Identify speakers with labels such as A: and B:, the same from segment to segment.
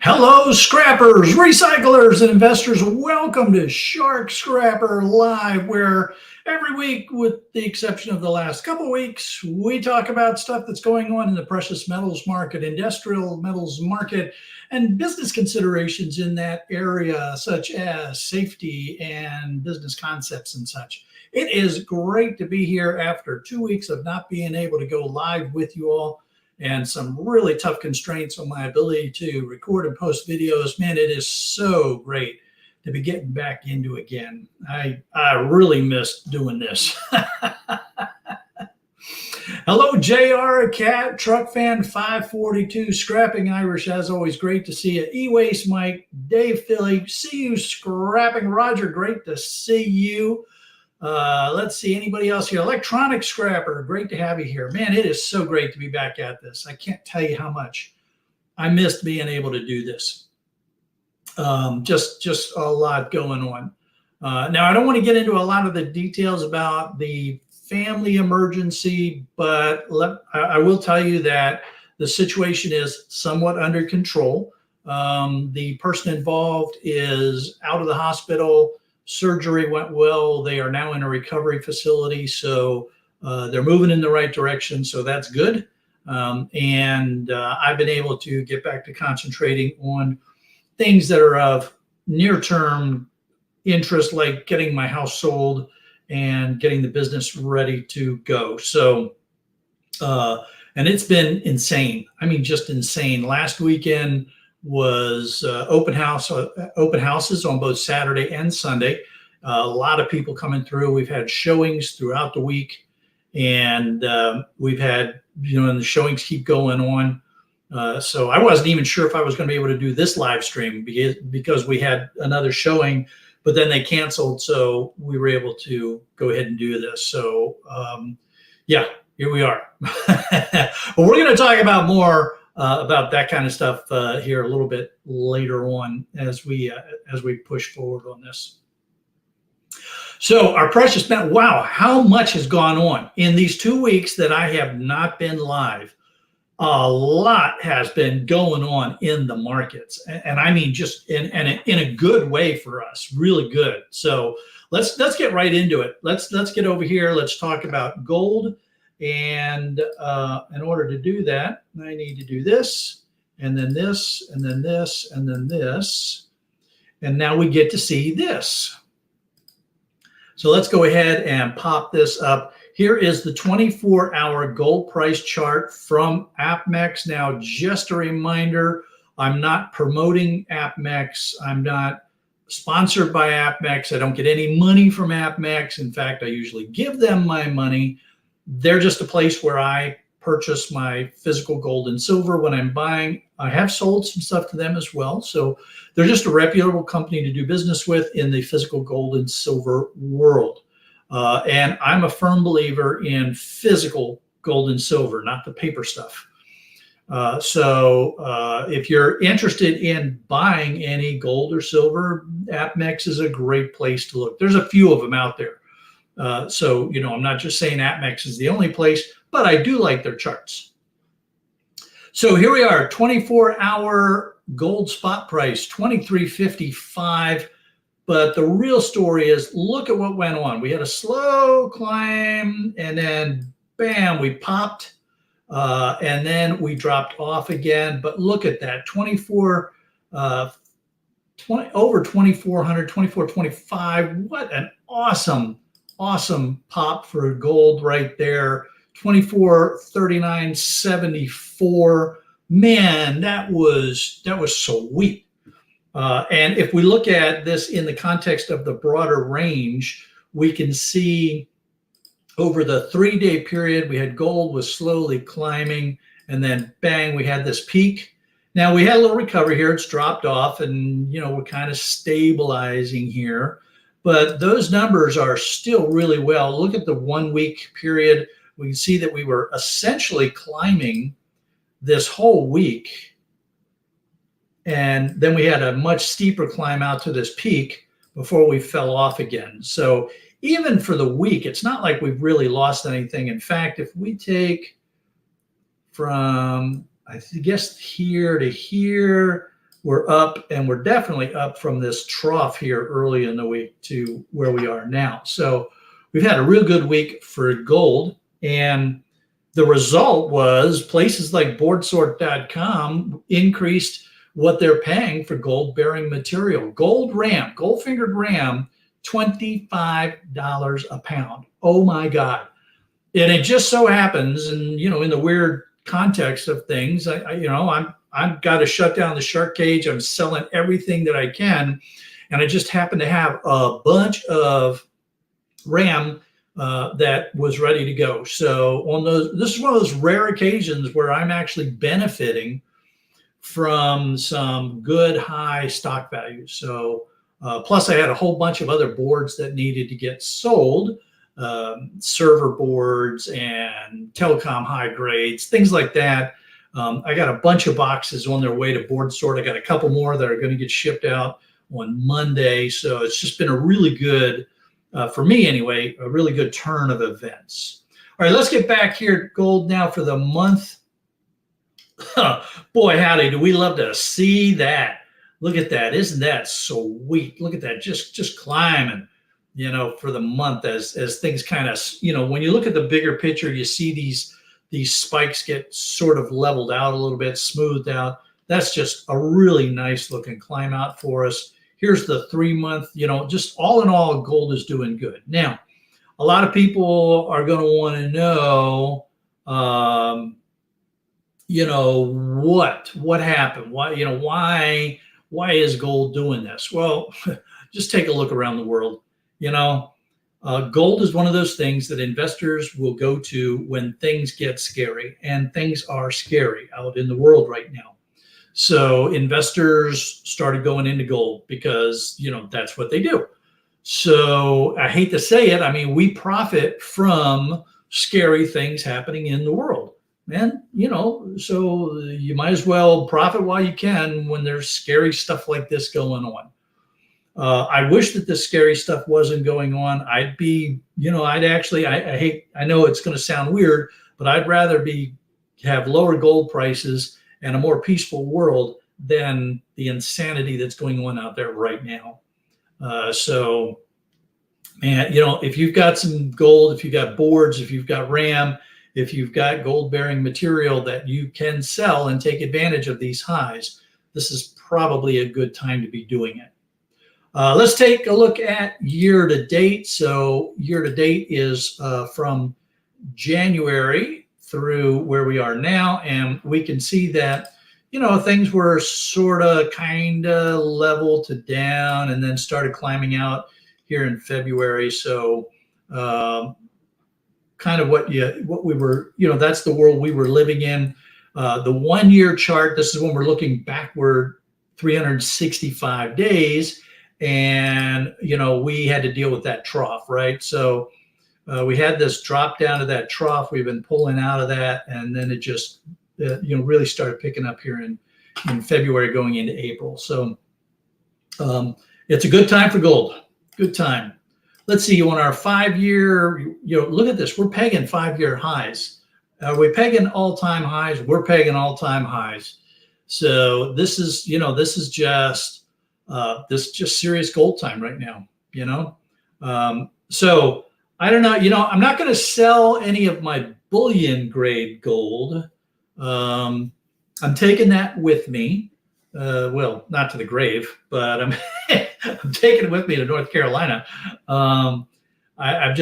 A: Hello, scrappers, recyclers, and investors. Welcome to Shark Scrapper Live, where every week, with the exception of the last couple of weeks, we talk about stuff that's going on in the precious metals market, industrial metals market, and business considerations in that area, such as safety and business concepts and such. It is great to be here after 2 weeks of not being able to go live with you all, and some really tough constraints on my ability to record and post videos. Man, it is so great to be getting back into again. I really missed doing this. Hello, JR, Cat, Truck Fan 542, Scrapping Irish, as always, great to see you. E-Waste Mike, Dave Philly, see you, Scrapping Roger, great to see you. Let's see, anybody else here? Electronic Scrapper, great to have you here. Man, it is so great to be back at this. I can't tell you how much I missed being able to do this. Just a lot going on. Now, I don't want to get into a lot of the details about the family emergency, but I will tell you that the situation is somewhat under control. The person involved is out of the hospital. Surgery went well. They are now in a recovery facility, so they're moving in the right direction, so that's good. And I've been able to get back to concentrating on things that are of near-term interest, like getting my house sold and getting the business ready to go. So, and it's been insane. I mean, just insane. Last weekend was open houses on both Saturday and Sunday. A lot of people coming through. We've had showings throughout the week, and we've had, and the showings keep going on. So I wasn't even sure if I was going to be able to do this live stream because we had another showing, but then they canceled. So we were able to go ahead and do this. So yeah, here we are. Well, we're going to talk about more about that kind of stuff here a little bit later on as we push forward on this. So our precious metal, wow, how much has gone on in these 2 weeks that I have not been live. A lot has been going on in the markets, and I mean just in a good way for us, really good. So let's get right into it. Let's get over here. Let's talk about gold. And in order to do that, I need to do this, and then this, and then this, and then this. And now we get to see this. So let's go ahead and pop this up. Here is the 24-hour gold price chart from APMEX. Now, just a reminder, I'm not promoting APMEX. I'm not sponsored by APMEX. I don't get any money from APMEX. In fact, I usually give them my money. They're just a place where I purchase my physical gold and silver when I'm buying. I have sold some stuff to them as well. So they're just a reputable company to do business with in the physical gold and silver world. And I'm a firm believer in physical gold and silver, not the paper stuff. So if you're interested in buying any gold or silver, APMEX is a great place to look. There's a few of them out there. So, I'm not just saying APMEX is the only place, but I do like their charts. So here we are, 24-hour gold spot price, $23.55. But the real story is, look at what went on. We had a slow climb, and then, bam, we popped, and then we dropped off again. But look at that, over 2,400, 2425. What an awesome pop for gold right there. 2439.74. Man, that was sweet. And if we look at this in the context of the broader range, we can see over the 3-day period, we had gold was slowly climbing, and then bang, we had this peak. Now we had a little recovery here. It's dropped off, and we're kind of stabilizing here. But those numbers are still really well. Look at the 1 week period. We can see that we were essentially climbing this whole week. And then we had a much steeper climb out to this peak before we fell off again. So even for the week, it's not like we've really lost anything. In fact, if we take from, I guess, here to here, we're up, and we're definitely up from this trough here early in the week to where we are now. So we've had a real good week for gold, and the result was places like boardsort.com increased what they're paying for gold bearing material. Gold RAM, gold fingered RAM, $25 a pound. Oh my God. And it just so happens, and in the weird context of things, I've got to shut down the shark cage. I'm selling everything that I can. And I just happen to have a bunch of RAM that was ready to go. So this is one of those rare occasions where I'm actually benefiting from some good high stock values. So plus I had a whole bunch of other boards that needed to get sold, server boards and telecom high grades, things like that. I got a bunch of boxes on their way to board sort. I got a couple more that are going to get shipped out on Monday. So it's just been a really good, for me anyway, a really good turn of events. All right, let's get back here at gold now for the month. Boy, howdy, do we love to see that. Look at that. Isn't that sweet? Look at that, just climbing, for the month as things kind of, when you look at the bigger picture, you see these spikes get sort of leveled out a little bit, smoothed out. That's just a really nice looking climb out for us. Here's the 3 month, just all in all, gold is doing good. Now, a lot of people are going to want to know, what happened? Why is gold doing this? Well, just take a look around the world. Gold is one of those things that investors will go to when things get scary, and things are scary out in the world right now. So investors started going into gold because, that's what they do. So I hate to say it. I mean, we profit from scary things happening in the world. And, so you might as well profit while you can when there's scary stuff like this going on. I wish that this scary stuff wasn't going on. I'd be, I know it's going to sound weird, but I'd rather have lower gold prices and a more peaceful world than the insanity that's going on out there right now. So, man, if you've got some gold, if you've got boards, if you've got RAM, if you've got gold bearing material that you can sell and take advantage of these highs, this is probably a good time to be doing it. Let's take a look at year to date. So year to date is from January through where we are now. And we can see that, things were sort of kind of level to down and then started climbing out here in February. So kind of what we were, that's the world we were living in. The 1 year chart, this is when we're looking backward 365 days. And, we had to deal with that trough, right? So we had this drop down to that trough. We've been pulling out of that. And then it just, really started picking up here in February going into April. So it's a good time for gold. Good time. Let's see, on our 5 year, look at this. We're pegging 5 year highs. Are we pegging all-time highs? We're pegging all-time highs. So this is just serious gold time right now, So I don't know, I'm not going to sell any of my bullion grade gold. I'm taking that with me. Well, not to the grave, but I'm taking it with me to North Carolina. I'm not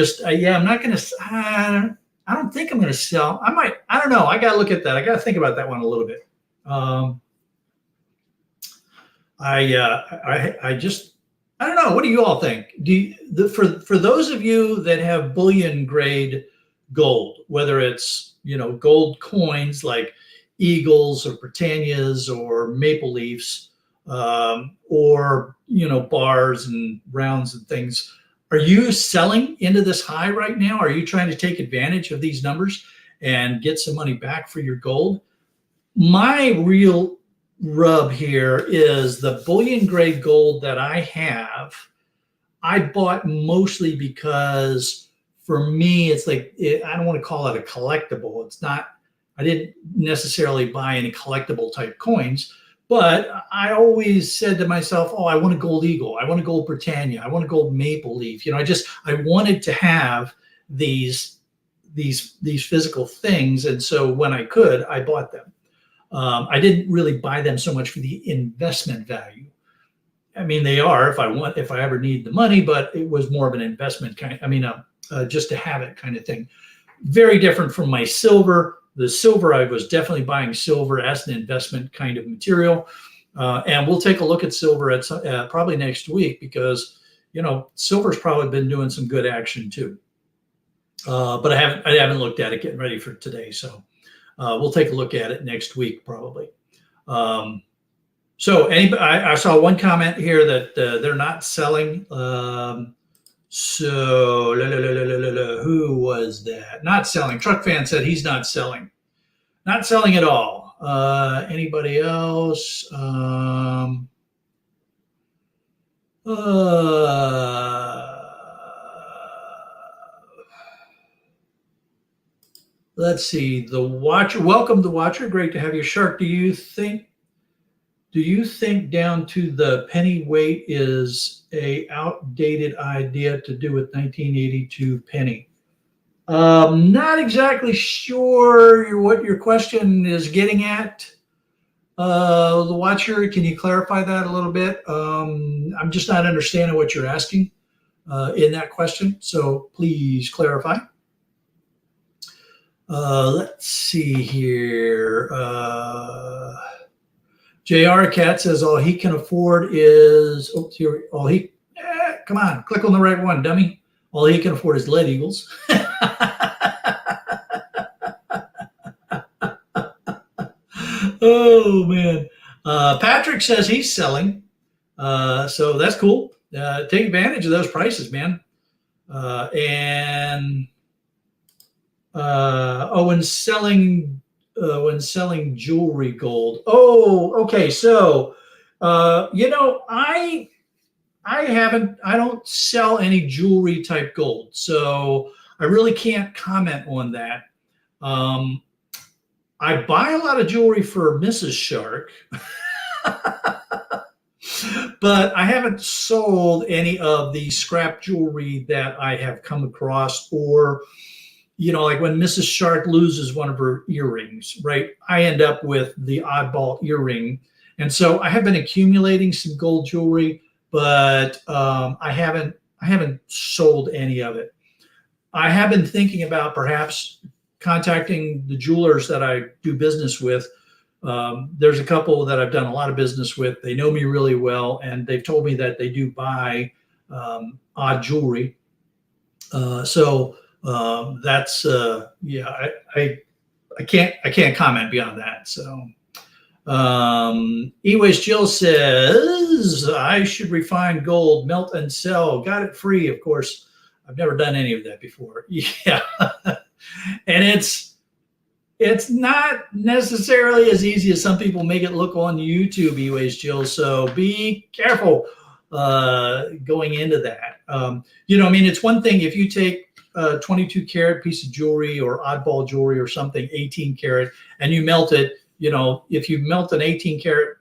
A: going to, I don't think I'm going to sell. I don't know. I got to look at that. I got to think about that one a little bit. I don't know. What do you all think? For those of you that have bullion grade gold, whether it's, gold coins like Eagles or Britannias or Maple Leafs, or, bars and rounds and things, are you selling into this high right now? Are you trying to take advantage of these numbers and get some money back for your gold? My real rub here is the bullion grade gold that I have. I bought mostly because for me, it's like, I don't want to call it a collectible. It's not, I didn't necessarily buy any collectible type coins, But I always said to myself, oh, I want a gold eagle. I want a gold Britannia. I want a gold maple leaf. You know, I wanted to have these physical things. And so when I could, I bought them. I didn't really buy them so much for the investment value. I mean, they are if I ever need the money, but it was more of an investment kind. I mean, just to have it kind of thing. Very different from my silver. The silver, I was definitely buying silver as an investment kind of material. And we'll take a look at silver at probably next week, because, you know, silver's probably been doing some good action too. But I haven't looked at it getting ready for today. So we'll take a look at it next week probably. So I saw one comment here that they're not selling. So who was that? Not selling. Truck Fan said he's not selling. Not selling at all. Anybody else? Let's see. The Watcher. Welcome, the Watcher. Great to have you, Shark. Do you think down to the penny weight is a outdated idea to do with 1982 penny? Not exactly sure what your question is getting at. The Watcher, can you clarify that a little bit? I'm just not understanding what you're asking in that question, so please clarify. Let's see here. JR Cat says all he can afford is, come on, click on the right one, dummy. All he can afford is lead eagles. Oh, man. Patrick says he's selling. So that's cool. Take advantage of those prices, man. When selling jewelry gold. Oh, okay. So, you know, I don't sell any jewelry type gold, so I really can't comment on that. I buy a lot of jewelry for Mrs. Shark, but I haven't sold any of the scrap jewelry that I have come across, or, you know, like when Mrs. Shark loses one of her earrings, right? I end up with the oddball earring. And so I have been accumulating some gold jewelry, but I haven't sold any of it. I have been thinking about perhaps contacting the jewelers that I do business with. There's a couple that I've done a lot of business with. They know me really well, and they've told me that they do buy odd jewelry. So that's yeah. I can't comment beyond that. So. Eways Jill says I should refine gold, melt and sell. Got it free, of course. I've never done any of that before. Yeah. And it's not necessarily as easy as some people make it look on YouTube, Eways Jill. So be careful going into that. You know, I mean, it's one thing if you take a 22 karat piece of jewelry or oddball jewelry or something, 18 karat, and you melt it. You know, if you melt an 18 karat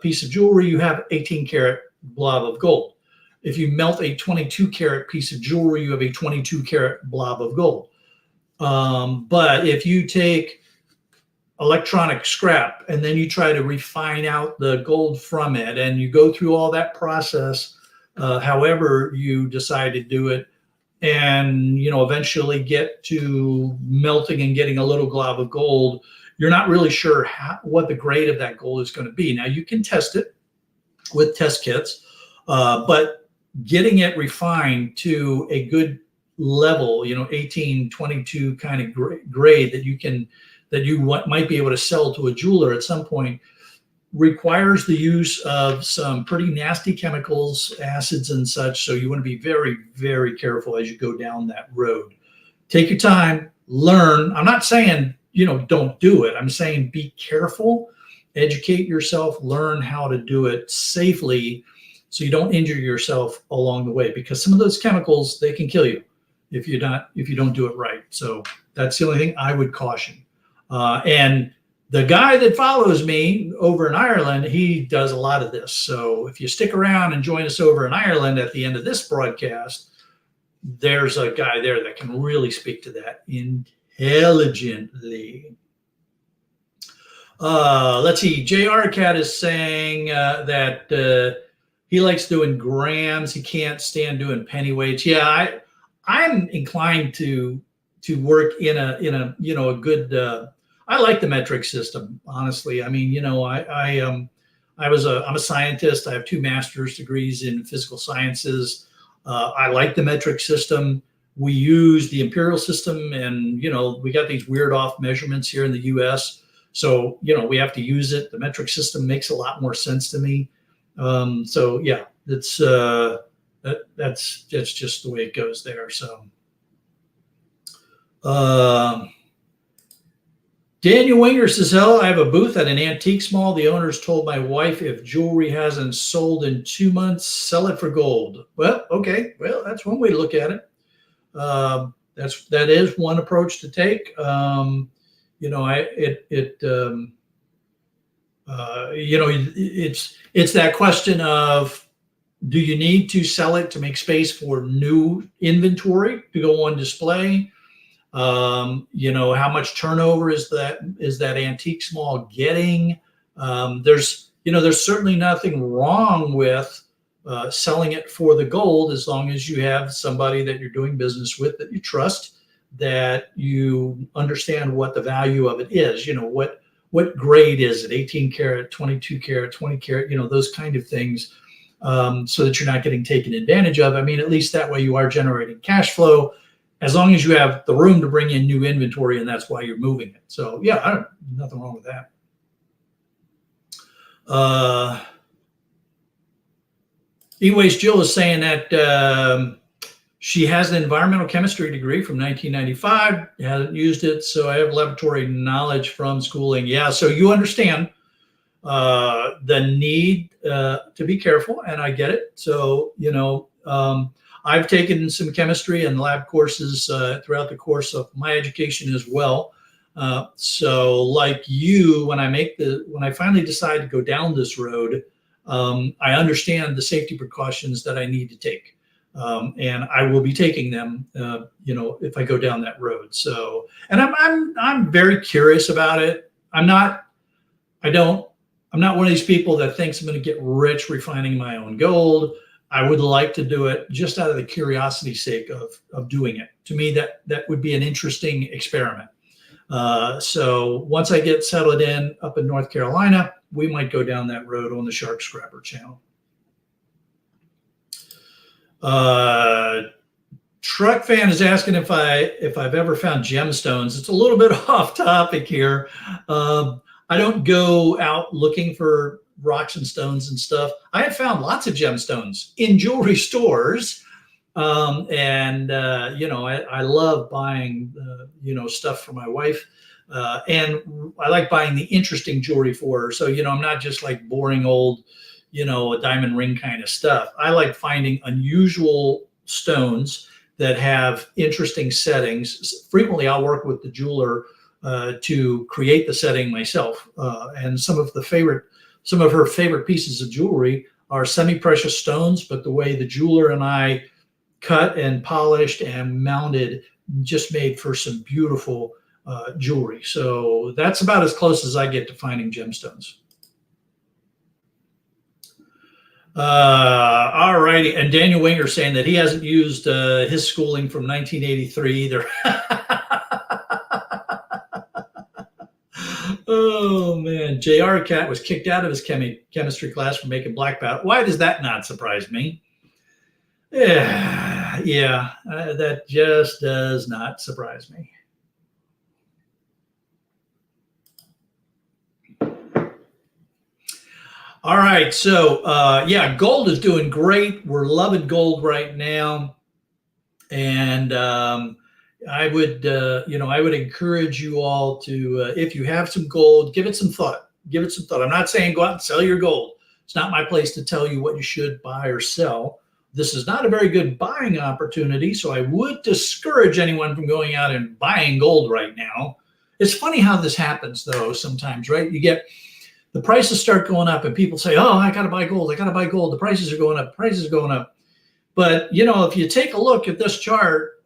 A: piece of jewelry, you have 18 karat blob of gold. If you melt a 22 karat piece of jewelry, you have a 22 karat blob of gold. But if you take electronic scrap and then you try to refine out the gold from it, and you go through all that process, however you decide to do it, and, you know, eventually get to melting and getting a little glob of gold, you're not really sure what the grade of that gold is going to be. Now, you can test it with test kits, but getting it refined to a good level, you know, 18, 22 kind of grade that you might be able to sell to a jeweler at some point, requires the use of some pretty nasty chemicals, acids and such. So you want to be very, very careful as you go down that road. Take your time, learn. I'm not saying, you know, don't do it. I'm saying be careful, educate yourself, learn how to do it safely so you don't injure yourself along the way, because some of those chemicals, they can kill you if you don't do it right. So that's the only thing I would caution. And The guy that follows me over in Ireland, he does a lot of this. So if you stick around and join us over in Ireland at the end of this broadcast, there's a guy there that can really speak to that intelligently. Let's see. JR Cat is saying that he likes doing grams. He can't stand doing penny weights. Yeah, I'm inclined to work in a a good. I like the metric system, honestly. I mean, I'm a scientist. I have 2 master's degrees in physical sciences. I like the metric system. We use the imperial system, and we got these weird off measurements here in the U.S. So we have to use it. The metric system makes a lot more sense to me. So yeah, that's just the way it goes there. So. Daniel Winger says, hello, I have a booth at an antique mall. The owners told my wife if jewelry hasn't sold in 2 months, sell it for gold. Well, okay. Well, that's one way to look at it. That is one approach to take. It's that question of, do you need to sell it to make space for new inventory to go on display? How much turnover is that antique mall getting? There's certainly nothing wrong with selling it for the gold, as long as you have somebody that you're doing business with that you trust, that you understand what the value of it is. What grade is it? 18 karat, 22 karat, 20 karat, those kind of things, so that you're not getting taken advantage of. I mean, at least that way you are generating cash flow, as long as you have the room to bring in new inventory, and that's why you're moving it. So yeah, nothing wrong with that. Anyways, Jill is saying that she has an environmental chemistry degree from 1995, hasn't used it, so I have laboratory knowledge from schooling. Yeah, so you understand the need to be careful, and I get it. So, I've taken some chemistry and lab courses throughout the course of my education as well. So like you, when I finally decide to go down this road, I understand the safety precautions that I need to take. And I will be taking them, if I go down that road. So, and I'm very curious about it. I'm not one of these people that thinks I'm going to get rich refining my own gold. I would like to do it just out of the curiosity sake of doing it. To me, that would be an interesting experiment. So once I get settled in up in North Carolina, we might go down that road on the Shark Scrapper channel. Truck Fan is asking if I've ever found gemstones. It's a little bit off topic here. I don't go out looking for rocks and stones and stuff. I have found lots of gemstones in jewelry stores. I love buying, stuff for my wife. And I like buying the interesting jewelry for her. So, I'm not just like boring old, a diamond ring kind of stuff. I like finding unusual stones that have interesting settings. Frequently, I'll work with the jeweler to create the setting myself. And some of her favorite pieces of jewelry are semi-precious stones, but the way the jeweler and I cut and polished and mounted just made for some beautiful jewelry. So that's about as close as I get to finding gemstones. All righty. And Daniel Winger saying that he hasn't used his schooling from 1983 either. Oh man, JR Cat was kicked out of his chemistry class for making black powder. Why does that not surprise me? Yeah, that just does not surprise me. All right, so gold is doing great. We're loving gold right now, and I would encourage you all to, if you have some gold, give it some thought. Give it some thought. I'm not saying go out and sell your gold. It's not my place to tell you what you should buy or sell. This is not a very good buying opportunity, so I would discourage anyone from going out and buying gold right now. It's funny how this happens though sometimes, right? You get the prices start going up and people say, oh, I got to buy gold. I got to buy gold. The prices are going up. Prices are going up. But, you know, if you take a look at this chart,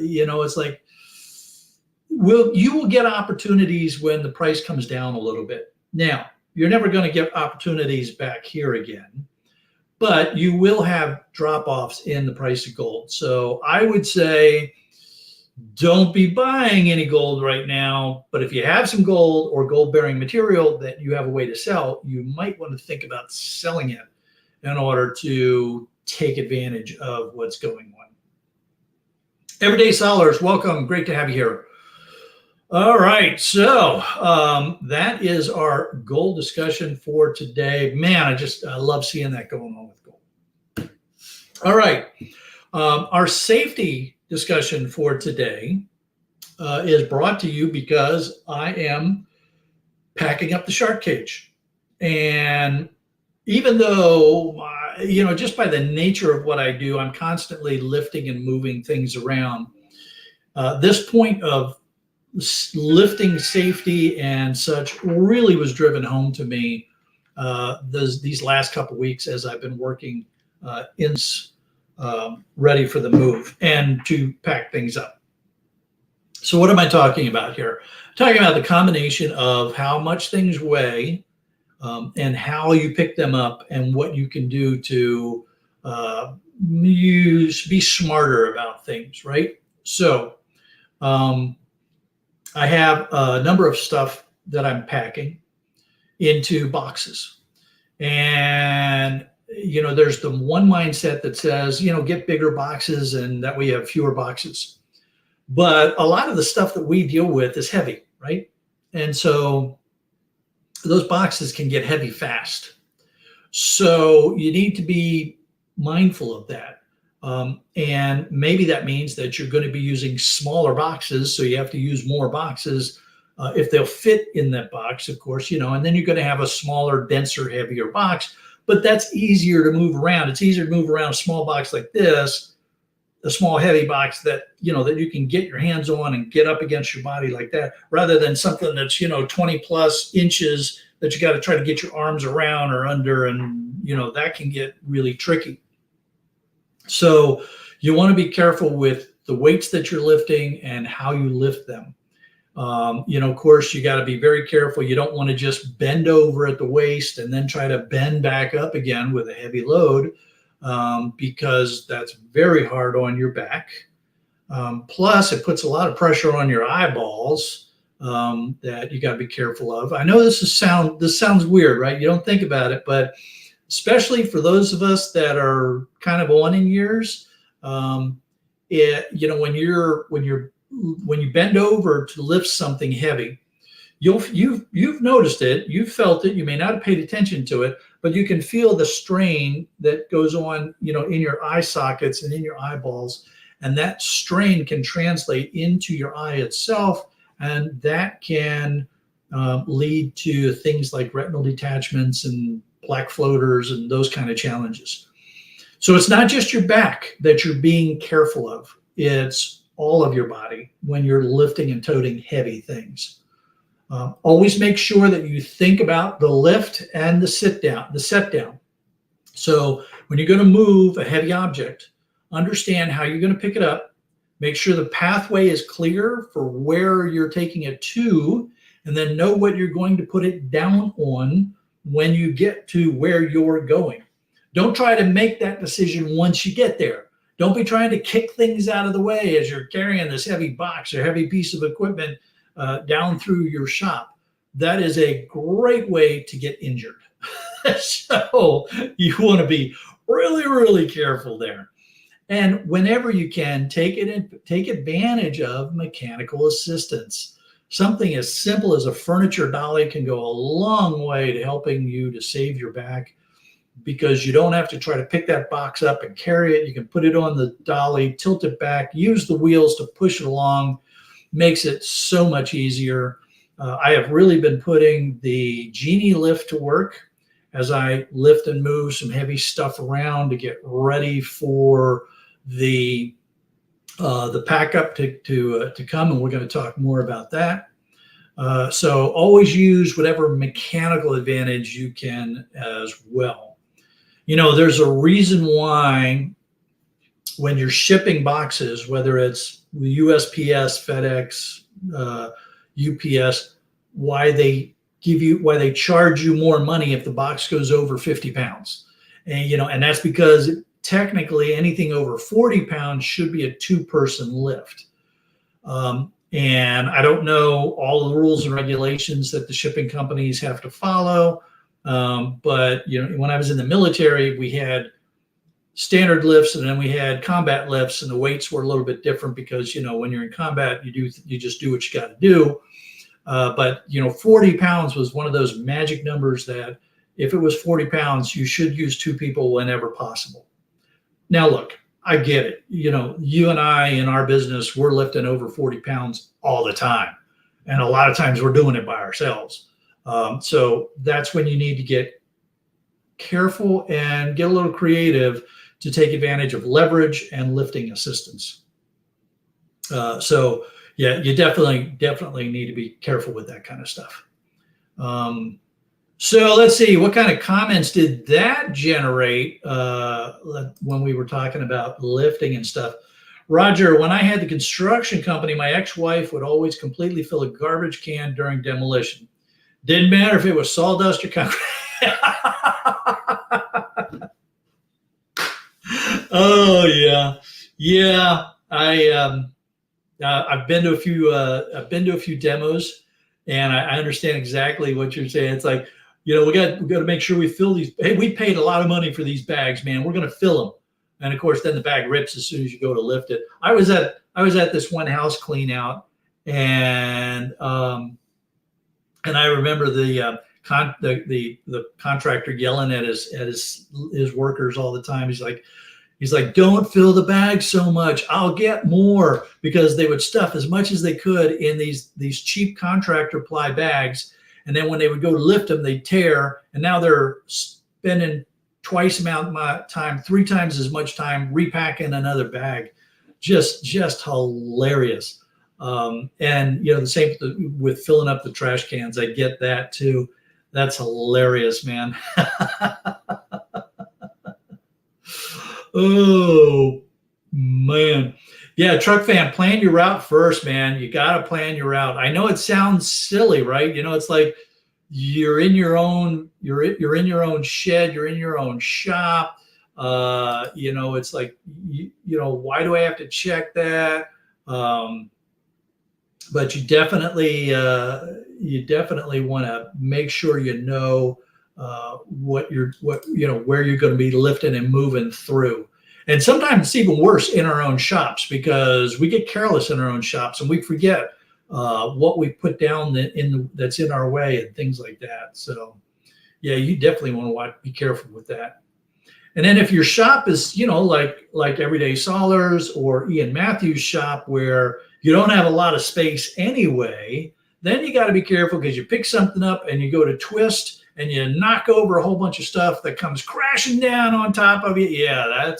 A: you know, it's like, you will get opportunities when the price comes down a little bit. Now, you're never going to get opportunities back here again, but you will have drop-offs in the price of gold. So I would say don't be buying any gold right now, but if you have some gold or gold-bearing material that you have a way to sell, you might want to think about selling it in order to take advantage of what's going on. Everyday sellers, welcome. Great to have you here. All right, so that is our gold discussion for today. Man, I love seeing that going on with gold. All right, our safety discussion for today is brought to you because I am packing up the shark cage. And even though, you know, just by the nature of what I do, I'm constantly lifting and moving things around. This point of lifting safety and such really was driven home to me these last couple of weeks as I've been working ready for the move and to pack things up. So what am I talking about here? I'm talking about the combination of how much things weigh and how you pick them up and what you can do to be smarter about things, right? So I have a number of stuff that I'm packing into boxes. And, you know, there's the one mindset that says, you know, get bigger boxes and that we have fewer boxes. But a lot of the stuff that we deal with is heavy, right? And so those boxes can get heavy fast. So you need to be mindful of that. And maybe that means that you're going to be using smaller boxes. So you have to use more boxes if they'll fit in that box, of course, you know, and then you're going to have a smaller, denser, heavier box. But that's easier to move around. It's easier to move around a small box like this, a small, heavy box that, you know, that you can get your hands on and get up against your body like that, rather than something that's, you know, 20 plus inches that you got to try to get your arms around or under. And, you know, that can get really tricky. So you want to be careful with the weights that you're lifting and how you lift them. You know, of course, you got to be very careful. You don't want to just bend over at the waist and then try to bend back up again with a heavy load, because that's very hard on your back. Plus, it puts a lot of pressure on your eyeballs that you got to be careful of. I know this sounds weird, right? You don't think about it, but especially for those of us that are kind of on in years, you know, when you bend over to lift something heavy, you've noticed it, you've felt it. You may not have paid attention to it, but you can feel the strain that goes on, you know, in your eye sockets and in your eyeballs, and that strain can translate into your eye itself, and that can lead to things like retinal detachments and plaque floaters and those kind of challenges. So it's not just your back that you're being careful of. It's all of your body when you're lifting and toting heavy things. Always make sure that you think about the lift and the set down. So when you're going to move a heavy object, understand how you're going to pick it up. Make sure the pathway is clear for where you're taking it to, and then know what you're going to put it down on when you get to where you're going. Don't try to make that decision once you get there. Don't be trying to kick things out of the way as you're carrying this heavy box or heavy piece of equipment down through your shop. That is a great way to get injured. So you want to be really, really careful there. And whenever you can, take advantage of mechanical assistance. Something as simple as a furniture dolly can go a long way to helping you to save your back, because you don't have to try to pick that box up and carry it. You can put it on the dolly, tilt it back, use the wheels to push it along. Makes it so much easier. I have really been putting the Genie lift to work as I lift and move some heavy stuff around to get ready for the pack up to come, and we're going to talk more about that. So always use whatever mechanical advantage you can as well. You know, there's a reason why when you're shipping boxes, whether it's USPS, FedEx, UPS, why they charge you more money if the box goes over 50 pounds. And, you know, and that's because technically anything over 40 pounds should be a 2-person lift. And I don't know all the rules and regulations that the shipping companies have to follow. But, you know, when I was in the military, we had standard lifts and then we had combat lifts, and the weights were a little bit different because, you know, when you're in combat, you just do what you got to do. But, you know, 40 pounds was one of those magic numbers that if it was 40 pounds, you should use 2 people whenever possible. Now, look, I get it. You know, you and I in our business, we're lifting over 40 pounds all the time. And a lot of times we're doing it by ourselves. So that's when you need to get careful and get a little creative to take advantage of leverage and lifting assistance. So yeah, you definitely need to be careful with that kind of stuff. So let's see, what kind of comments did that generate when we were talking about lifting and stuff? Roger, when I had the construction company, my ex-wife would always completely fill a garbage can during demolition. Didn't matter if it was sawdust or concrete. Oh yeah, yeah. I've been to a few demos, and I understand exactly what you're saying. It's like, you know, we got to make sure we fill these. Hey, we paid a lot of money for these bags, man. We're going to fill them, and of course, then the bag rips as soon as you go to lift it. I was at this one house clean out, and I remember the contractor yelling at his workers all the time. He's like, don't fill the bag so much. I'll get more, because they would stuff as much as they could in these cheap contractor ply bags. And then when they would go to lift them, they'd tear. And now they're spending twice amount of time, 3 times as much time repacking another bag. Just hilarious. And, you know, the same with filling up the trash cans. I get that too. That's hilarious, man. Oh man. Yeah, truck fan, plan your route first, man. You got to plan your route. I know it sounds silly, right? You know, it's like you're in your own shed, you're in your own shop. You know, it's like, you know, why do I have to check that? But you definitely want to make sure you know where you're going to be lifting and moving through. And sometimes it's even worse in our own shops, because we get careless in our own shops and we forget what we put down that's in our way and things like that. So yeah, you definitely want to be careful with that. And then if your shop is, you know, like Everyday Solars or Ian Matthews' shop, where you don't have a lot of space anyway, then you got to be careful, because you pick something up and you go to twist and you knock over a whole bunch of stuff that comes crashing down on top of you. Yeah,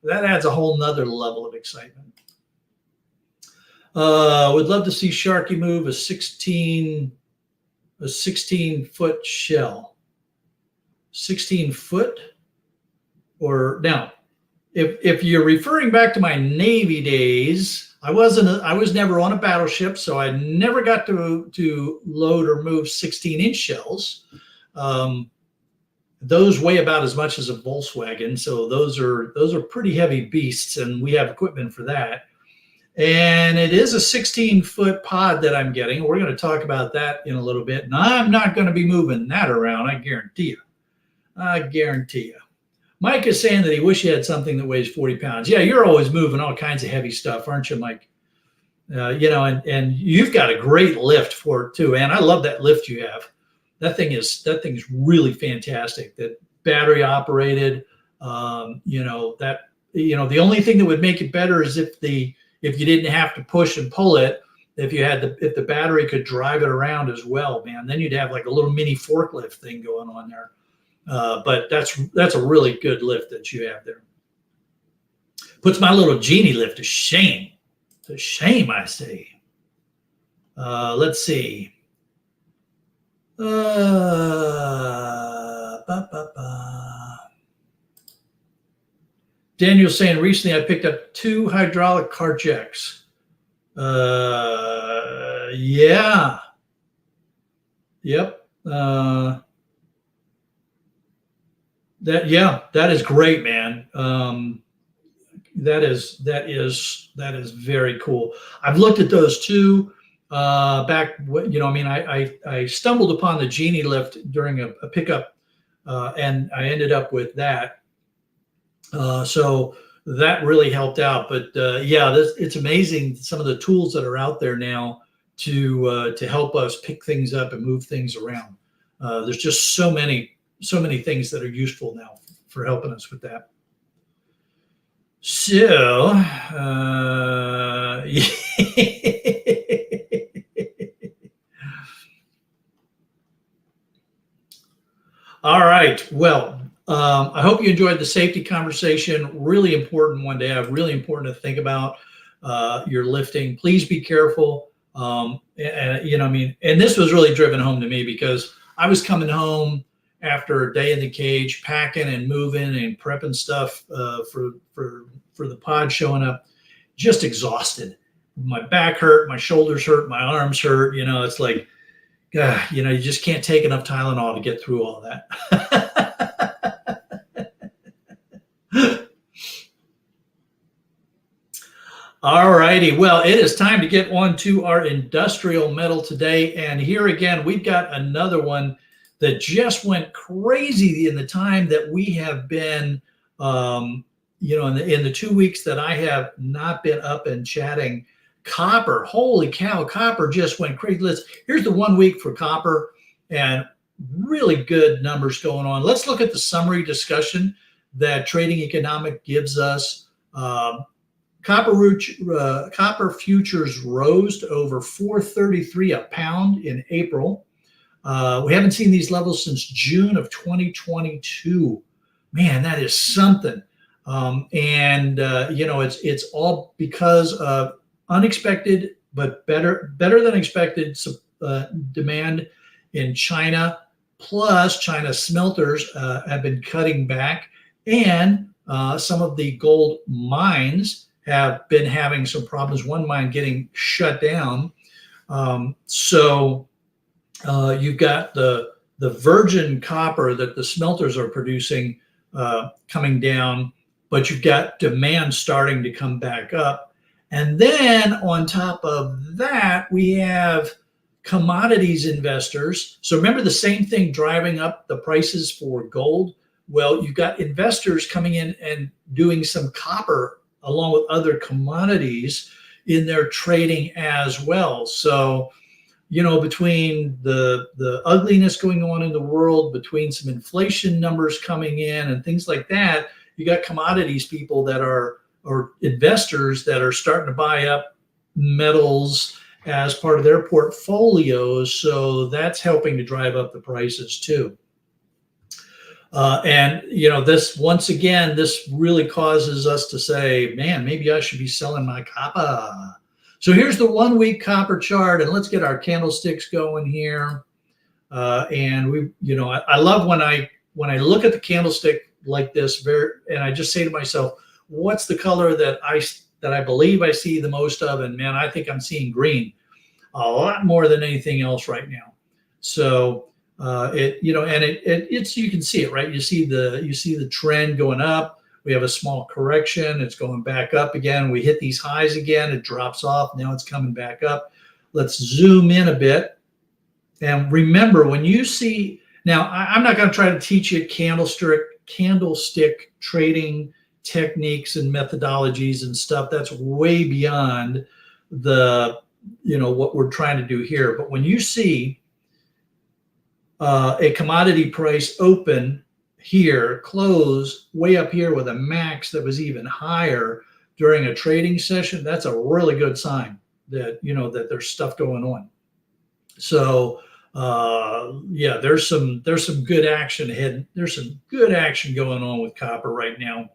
A: that adds a whole nother level of excitement. Would love to see Sharky move a 16-foot shell. 16 foot? Or now, if you're referring back to my Navy days, I was never on a battleship, so I never got to load or move 16-inch shells. Those weigh about as much as a Volkswagen, so those are pretty heavy beasts, and we have equipment for that. And it is a 16-foot pod that I'm getting. We're going to talk about that in a little bit, and I'm not going to be moving that around. I guarantee you. I guarantee you. Mike is saying that he wishes he had something that weighs 40 pounds. Yeah, you're always moving all kinds of heavy stuff, aren't you, Mike? You know, and you've got a great lift for it too. And I love that lift you have. That thing is really fantastic. That battery operated. You know, the only thing that would make it better is if you didn't have to push and pull it. If the battery could drive it around as well, man, then you'd have like a little mini forklift thing going on there. But that's a really good lift that you have there. Puts my little genie lift to shame. To shame, I say. Let's see. Ba, ba, ba. Daniel's saying recently I picked up 2 hydraulic car jacks. Yeah. Yep. That is great, man. That is very cool. I've looked at those too. Back, I mean, I stumbled upon the Genie lift during a pickup, and I ended up with that. So that really helped out. But yeah, it's amazing some of the tools that are out there now to help us pick things up and move things around. There's just so many things that are useful now for helping us with that. So, all right. Well, I hope you enjoyed the safety conversation. Really important one to have. Really important to think about your lifting. Please be careful. And I mean, and this was really driven home to me because I was coming home after a day in the cage, packing and moving and prepping stuff for the pod showing up, just exhausted. My back hurt, my shoulders hurt, my arms hurt. It's like, you just can't take enough Tylenol to get through all that. All righty. Well, it is time to get on to our industrial metal today. And here again, we've got another one that just went crazy in the time that we have been, in the 2 weeks that I have not been up and chatting. Copper, holy cow, copper just went crazy. Here's the 1 week for copper and really good numbers going on. Let's look at the summary discussion that Trading Economic gives us. Copper futures rose to over $4.33 a pound in April. We haven't seen these levels since June of 2022. Man, that is something. It's all because of unexpected but better than expected demand in China. Plus, China's smelters have been cutting back, and some of the gold mines have been having some problems. One mine getting shut down. So you've got the virgin copper that the smelters are producing coming down, but you've got demand starting to come back up. And then on top of that, we have commodities investors. So remember the same thing driving up the prices for gold? Well, you've got investors coming in and doing some copper along with other commodities in their trading as well. So, between the ugliness going on in the world, between some inflation numbers coming in and things like that, you got commodities people that are, or investors that are starting to buy up metals as part of their portfolios. So that's helping to drive up the prices too. This, once again, this really causes us to say, man, maybe I should be selling my copper. So here's the 1 week copper chart, and let's get our candlesticks going here. I love when I look at the candlestick like this, and I just say to myself, what's the color that I believe I see the most of? And man, I think I'm seeing green a lot more than anything else right now. So it's you can see it, right? You see the trend going up. We have a small correction. It's going back up again. We hit these highs again. It drops off. Now it's coming back up. Let's zoom in a bit. And remember, when you see, now I'm not going to try to teach you candlestick trading techniques and methodologies and stuff. That's way beyond what we're trying to do here. But when you see a commodity price open here, close way up here with a max that was even higher during a trading session, that's a really good sign that that there's stuff going on. So there's some good action ahead. There's some good action going on with copper right now.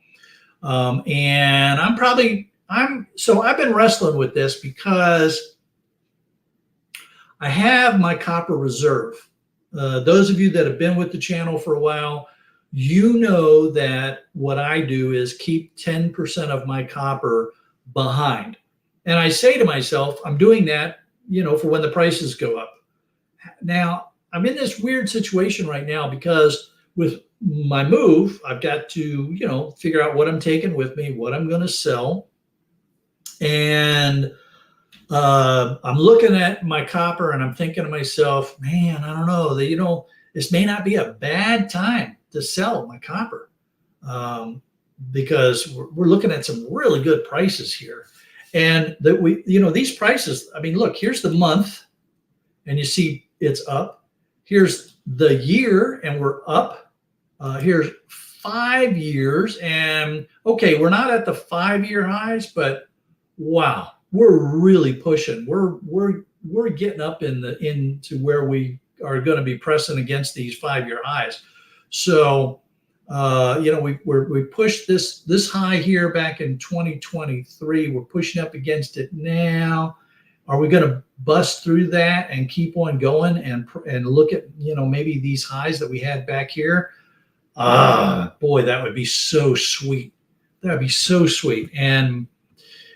A: And I've been wrestling with this because I have my copper reserve. those of you that have been with the channel for a while, you know that what I do is keep 10% of my copper behind. And I say to myself, I'm doing that, for when the prices go up. Now, I'm in this weird situation right now because with my move, I've got to, figure out what I'm taking with me, what I'm going to sell. And I'm looking at my copper and I'm thinking to myself, man, I don't know, this may not be a bad time to sell my copper, because we're looking at some really good prices here. And that these prices, I mean, look, here's the month and you see it's up. Here's the year and we're up. Here's 5 years, and okay, we're not at the 5-year highs, but wow, we're really pushing. We're getting up into where we are going to be pressing against these 5-year highs. So we pushed this high here back in 2023. We're pushing up against it now. Are we going to bust through that and keep on going and look at maybe these highs that we had back here? Boy, that would be so sweet. That would be so sweet. And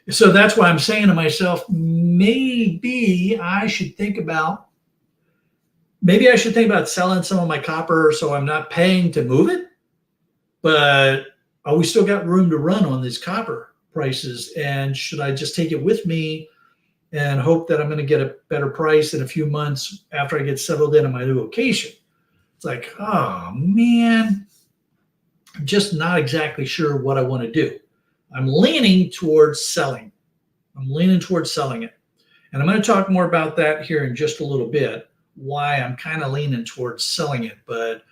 A: so that's why I'm saying to myself, maybe I should think about selling some of my copper so I'm not paying to move it. But we still got room to run on these copper prices? And should I just take it with me and hope that I'm going to get a better price in a few months after I get settled in my new location? It's like, oh man, I'm just not exactly sure what I want to do. I'm leaning towards selling. I'm leaning towards selling it. And I'm going to talk more about that here in just a little bit, why I'm kind of leaning towards selling it. But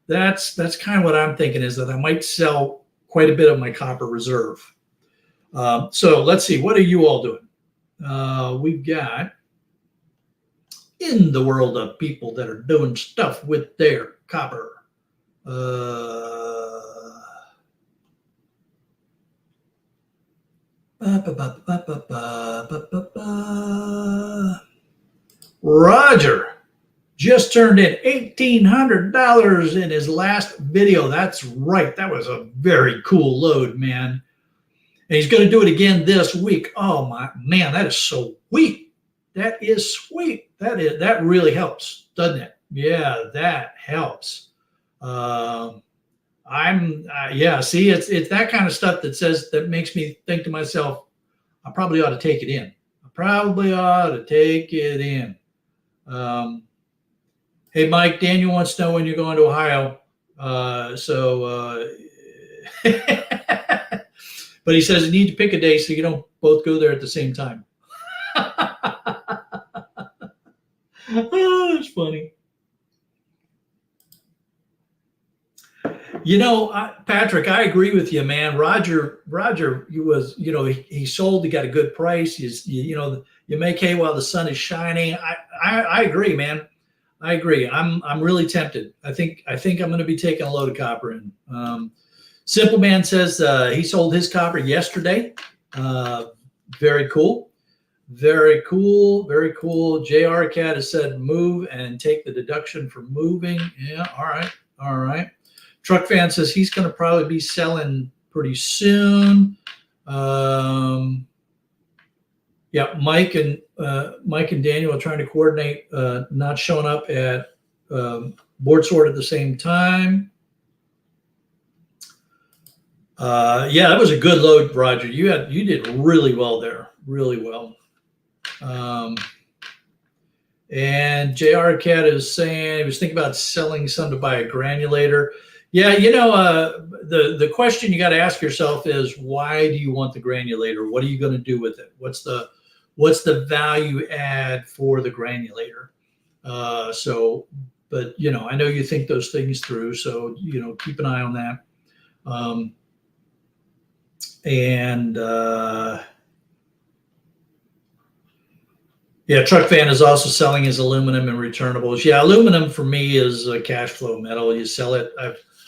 A: that's kind of what I'm thinking, is that I might sell quite a bit of my copper reserve. So let's see, what are you all doing? We've got, in the world of people that are doing stuff with their copper, Roger just turned in $1,800 in his last video. That's right. That was a very cool load, man. And he's going to do it again this week. Oh my man, that is so sweet. That is sweet. That really helps, doesn't it? Yeah, that helps. See, it's that kind of stuff that makes me think to myself, I probably ought to take it in. I probably ought to take it in. Hey, Mike, Daniel wants to know when you're going to Ohio. But he says you need to pick a day so you don't both go there at the same time. Oh, it's funny. Patrick, I agree with you, man. Roger, he sold, he got a good price. You make hay while the sun is shining. I agree, man. I agree. I'm really tempted. I think I'm going to be taking a load of copper in. Simple Man says he sold his copper yesterday. Very cool. Very cool. Very cool. JR Cat has said move and take the deduction for moving. Yeah. All right. All right. Truck Fan says he's going to probably be selling pretty soon. Yeah, Mike and Daniel are trying to coordinate not showing up at board sort at the same time. Yeah, that was a good load, Roger. You did really well there, really well. And JR Cat is saying he was thinking about selling some to buy a granulator. Yeah, the question you got to ask yourself is, why do you want the granulator? What are you going to do with it? What's the value add for the granulator? But I know you think those things through, so keep an eye on that. Yeah, Truck Fan is also selling his aluminum and returnables. Yeah, aluminum for me is a cash flow metal. You sell it.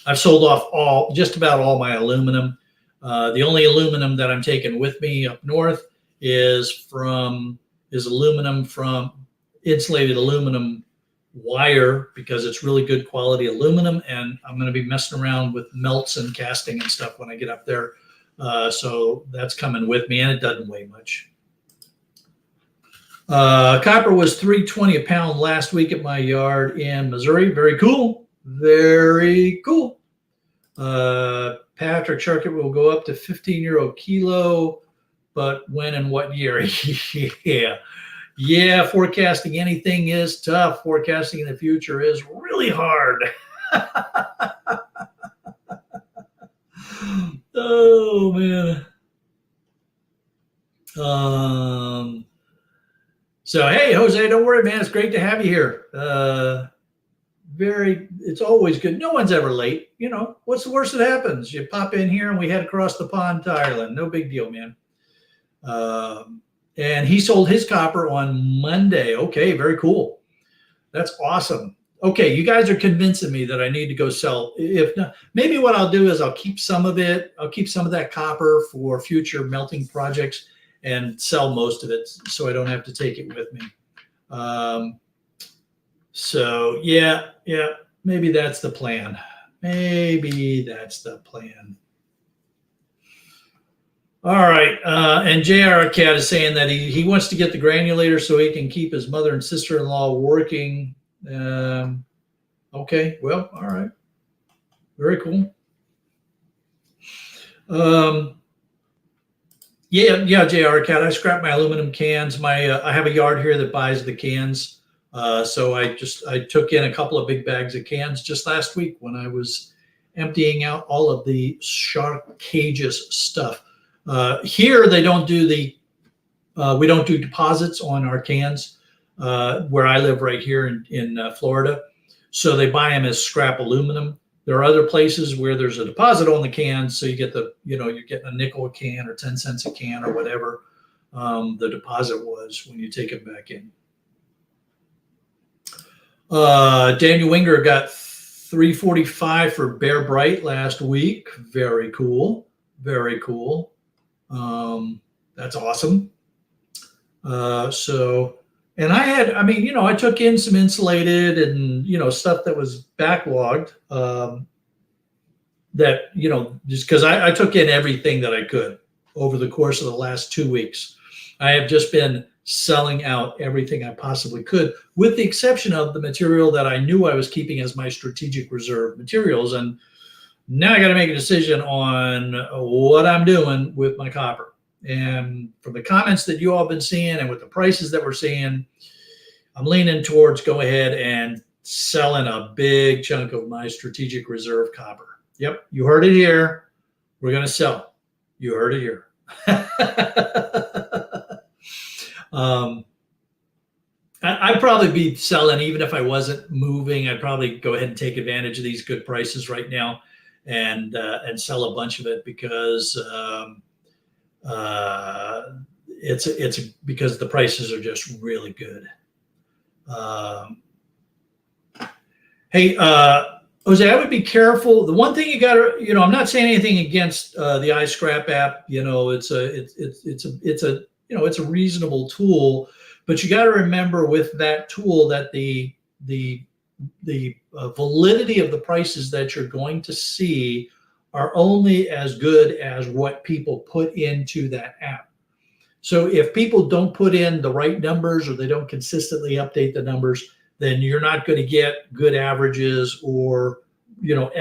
A: I've sold off just about all my aluminum. The only aluminum that I'm taking with me up north is aluminum from insulated aluminum wire because it's really good quality aluminum, and I'm going to be messing around with melts and casting and stuff when I get up there. So that's coming with me, and it doesn't weigh much. Copper was $3.20 a pound last week at my yard in Missouri. Very cool. Very cool. Patrick Sharkett will go up to €15 kilo, but when and what year? Yeah, forecasting anything is tough. Forecasting in the future is really hard. Oh, man. So, hey, Jose, don't worry, man. It's great to have you here. It's always good. No one's ever late. You know, what's the worst that happens? You pop in here and we head across the pond to Ireland. No big deal, man. And he sold his copper on Monday. Okay, very cool. That's awesome. Okay, you guys are convincing me that I need to go sell. If not, maybe what I'll do is I'll keep some of it. I'll keep some of that copper for future melting projects and sell most of it so I don't have to take it with me. So yeah, maybe that's the plan. Maybe that's the plan. All right, and JR Cat is saying that he wants to get the granulator so he can keep his mother and sister-in-law working. Okay, well, all right. Very cool. Yeah, JR Cat, I scrapped my aluminum cans. I have a yard here that buys the cans. So I took in a couple of big bags of cans just last week when I was emptying out all of the shark cages stuff. Here they don't do we don't do deposits on our cans where I live right here in Florida. So they buy them as scrap aluminum. There are other places where there's a deposit on the can, so you get you're getting a nickel a can or 10 cents a can or whatever the deposit was when you take it back in. Daniel Winger got $3.45 for Bear Bright last week. Very cool. Very cool. That's awesome. And I took in some insulated and, stuff that was backlogged, just because I took in everything that I could over the course of the last 2 weeks. I have just been selling out everything I possibly could, with the exception of the material that I knew I was keeping as my strategic reserve materials. And now I got to make a decision on what I'm doing with my copper. And from the comments that you all have been seeing and with the prices that we're seeing, I'm leaning towards go ahead and selling a big chunk of my strategic reserve copper. Yep, you heard it here. We're going to sell. You heard it here. I'd probably be selling even if I wasn't moving. I'd probably go ahead and take advantage of these good prices right now and sell a bunch of it because it's because the prices are just really good. Hey, Jose, I would be careful. The one thing you got to, I'm not saying anything against the iScrap app. It's a reasonable tool, but you got to remember with that tool that the validity of the prices that you're going to see are only as good as what people put into that app. So if people don't put in the right numbers or they don't consistently update the numbers, then you're not going to get good averages or good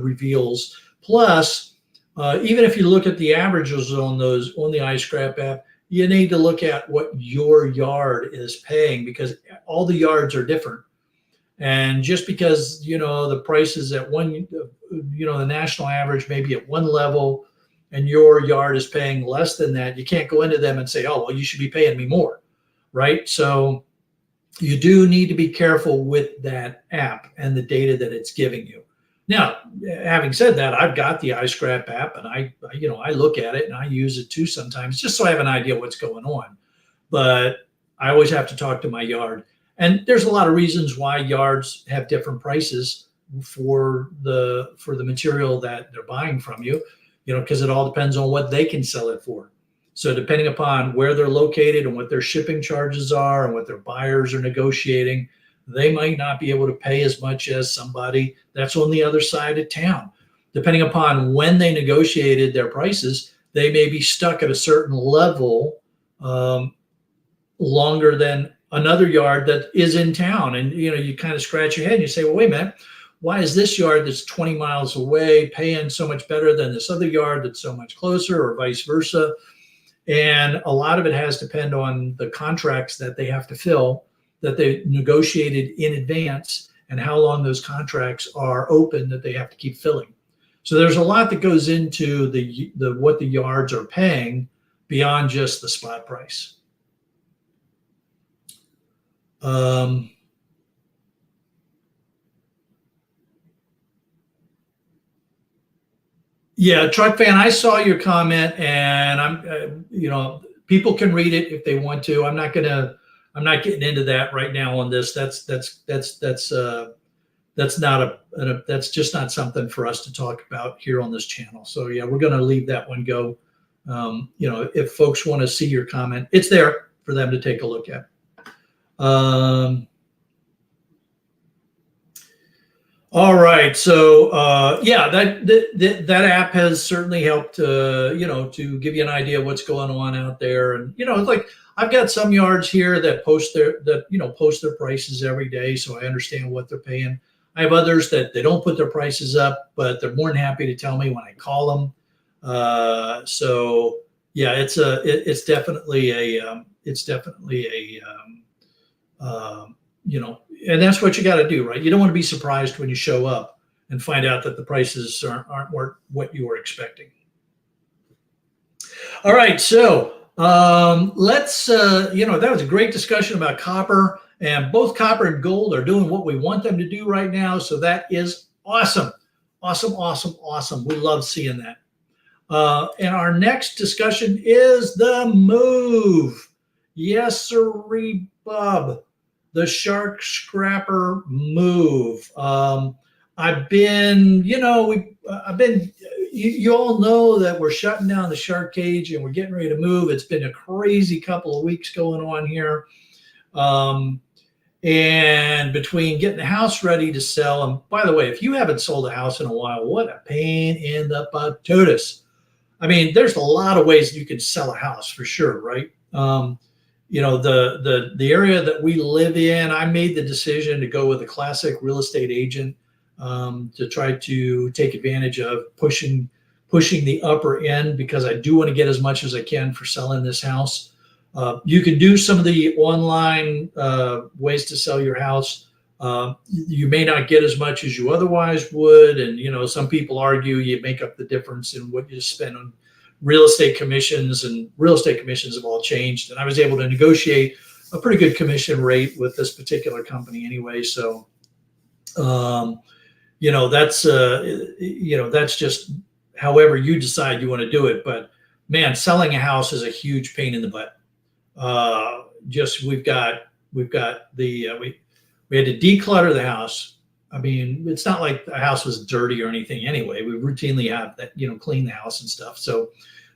A: reveals. Plus, even if you look at the averages on the iScrap app, you need to look at what your yard is paying because all the yards are different. And just because, the prices at one, the national average maybe at one level and your yard is paying less than that, you can't go into them and say, oh, well, you should be paying me more, right? So you do need to be careful with that app and the data that it's giving you. Now, having said that, I've got the iScrap app and I look at it and I use it too sometimes just so I have an idea what's going on. But I always have to talk to my yard. And there's a lot of reasons why yards have different prices for the material that they're buying from you, because it all depends on what they can sell it for. So depending upon where they're located and what their shipping charges are and what their buyers are negotiating, they might not be able to pay as much as somebody that's on the other side of town. Depending upon when they negotiated their prices, they may be stuck at a certain level longer than another yard that is in town. And you kind of scratch your head and you say, well, wait a minute, why is this yard that's 20 miles away paying so much better than this other yard that's so much closer, or vice versa? And a lot of it has to depend on the contracts that they have to fill, that they negotiated in advance, and how long those contracts are open that they have to keep filling. So there's a lot that goes into the what the yards are paying beyond just the spot price. Yeah, Truck Fan, I saw your comment, and I'm, people can read it if they want to. I'm not getting into that right now on this. That's just not something for us to talk about here on this channel. So yeah, we're going to leave that one go. If folks want to see your comment, it's there for them to take a look at. All right, so that app has certainly helped to give you an idea of what's going on out there. And it's like I've got some yards here that post their prices every day, so I understand what they're paying. I have others that they don't put their prices up, but they're more than happy to tell me when I call them. So yeah, it's definitely a and that's what you got to do, right? You don't want to be surprised when you show up and find out that the prices aren't what you were expecting. All right, so let's that was a great discussion about copper, and both copper and gold are doing what we want them to do right now. So that is awesome. We love seeing that. And our next discussion is the move. Yes, sirree, Bob. The shark scrapper move. I've been, you all know that we're shutting down the shark cage and we're getting ready to move. It's been a crazy couple of weeks going on here. And between getting the house ready to sell, and by the way, if you haven't sold a house in a while, what a pain in the patootis. I mean, there's a lot of ways you can sell a house for sure, right? The area that we live in, I made the decision to go with a classic real estate agent to try to take advantage of pushing the upper end, because I do want to get as much as I can for selling this house. You can do some of the online ways to sell your house. You may not get as much as you otherwise would. And, some people argue you make up the difference in what you spend on real estate commissions, and real estate commissions have all changed. And I was able to negotiate a pretty good commission rate with this particular company anyway. So, that's just however you decide you want to do it. But man, selling a house is a huge pain in the butt. We had to declutter the house. I mean, it's not like the house was dirty or anything anyway. We routinely have that, clean the house and stuff. So